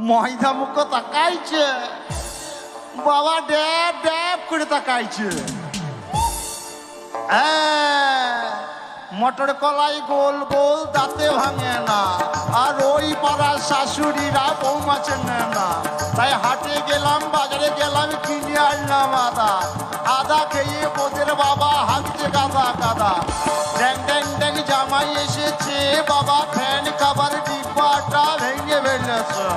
ময়দা মুখ তাকাইছে, বাবা ড্যাব ড্যাব করে তাকাইছে। মটর কলাই গোল গোল দাঁতে ভাঙে না, আর ওই পাড়ার শাশুড়িরা বৌমা চেনে না। তাই হাটে গেলাম, বাজারে গেলাম, কিনে আনলাম আদা। আদা খেয়ে ওদের বাবা হাঁকছে গাদা গাদা। ড্যাং ড্যাং ড্যাং জামাই এসেছে, বাবা ফ্যান খাবার ডিব্বাটা ভেঙে ফেলেছে।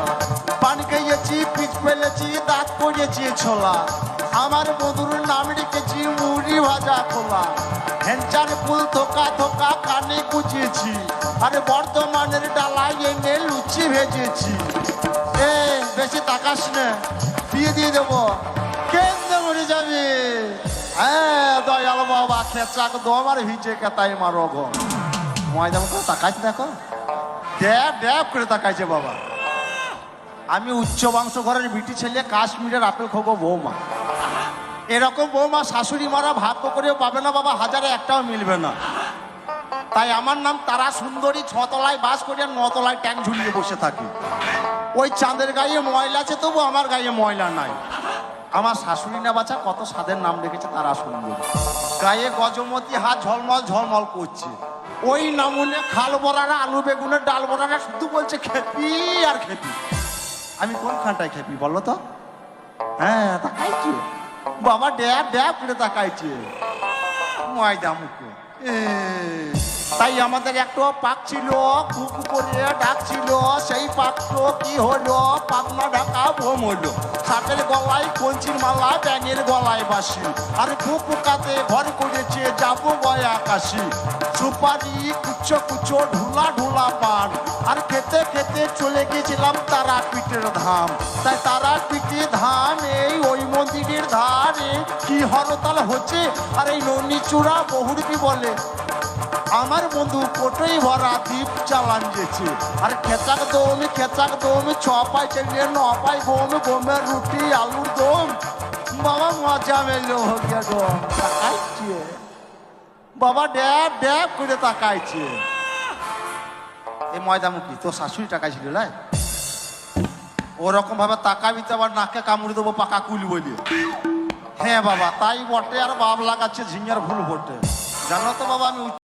পান খেয়েছি, পিচ ফেলেছি, দাঁত পড়েছি ছোলা। আমার বধুর নাম রেখেছি মুড়ি ভাজা খোলা। হেনচান ফুল থোকা থোকা কানে গুছিয়েছি, আরে বর্ধমানের ডালায় এনে লুচি ভেজেছি। বেশি তাকাস না, বিয়ে দিয়ে দেবো। কেন্দ্র মরে যাবে। দয়াল বাবা খেচাক দম আর ভিজে কেতাই মারো গো। ময়দা মুখ তাকাইছে, দেখো ড্যাব ড্যাব করে তাকাইছে বাবা। আমি উচ্চ বংশ ঘরের বিটি ছেলে, কাশ্মীরের আপেল খোগো বৌমা। এরকম বৌমা শাশুড়ি মারা ভাগ্য করেও পাবে না বাবা, হাজারে একটাও মিলবে না। তাই আমার নাম তারা সুন্দরী। 6 তলায় বাস করে 9 তলায় ট্যাঙ্ক ঝুলিয়ে বসে থাকি। ওই চাঁদের গায়ে ময়লা আছে, তবু আমার গায়ে ময়লা নাই। আমার শাশুড়ি না বাচ্চা কত স্বাদের নাম রেখেছে তারা সুন্দরী। গায়ে গজমতি, হাত ঝলমল ঝলমল করছে। ওই নামুনে খাল বড়ারা, আলু বেগুনের ডাল বড়ারা শুধু বলছে খেপি আর খেপি। আমি কোন খানটায় খেপি বলো তো? তাকাইছি বাবা, ড্যাব ড্যাব করে তাকাইছে ময়দা মুখে। তাই আমাদের একটা পাক ছিল, কুকু করে ডাকছিল। সেই পাকটো কি হলো? পাবনা ঢাকা বোম হলো। সাপের গলায় কঞ্চির মালা, ব্যাঙের গলায় বাসি। আর কুকুকাতে ঘর করেছে যাবো বয় আকাশি। সুপারি কুচো কুচো ঢুলা ঢুলা পান, আর খেতে খেতে চলে গেছিলাম তারাপীঠের ধাম। তাই তারাপীঠে ধাম এই ওই মন্দিরের ধারে কি হরতাল হচ্ছে। আর এই ননিচূড়া বহুরবি বলে আমার বন্ধু কোটোই ভরা দ্বীপ চালান গেছে। আর খেচাক দম 6 পাই চেয়ে 9 পাই বোম, বোমের রুটি আলুর দম। বাবা মজা মেলো দম। তাকাইছে বাবা, ড্যাব ড্যাব করে তাকাইছে। এই ময়দামুখী তোর শাশুড়ি টাকাইছিল লাই, ওরকম ভাবে তাকাবি তো আবার নাকে কামড়ে দেবো পাকা কুল বলি। হ্যাঁ বাবা তাই বটে, আর বাপ লাগাচ্ছে ঝিঙের ফুল বটে। জানো তো বাবা, আমি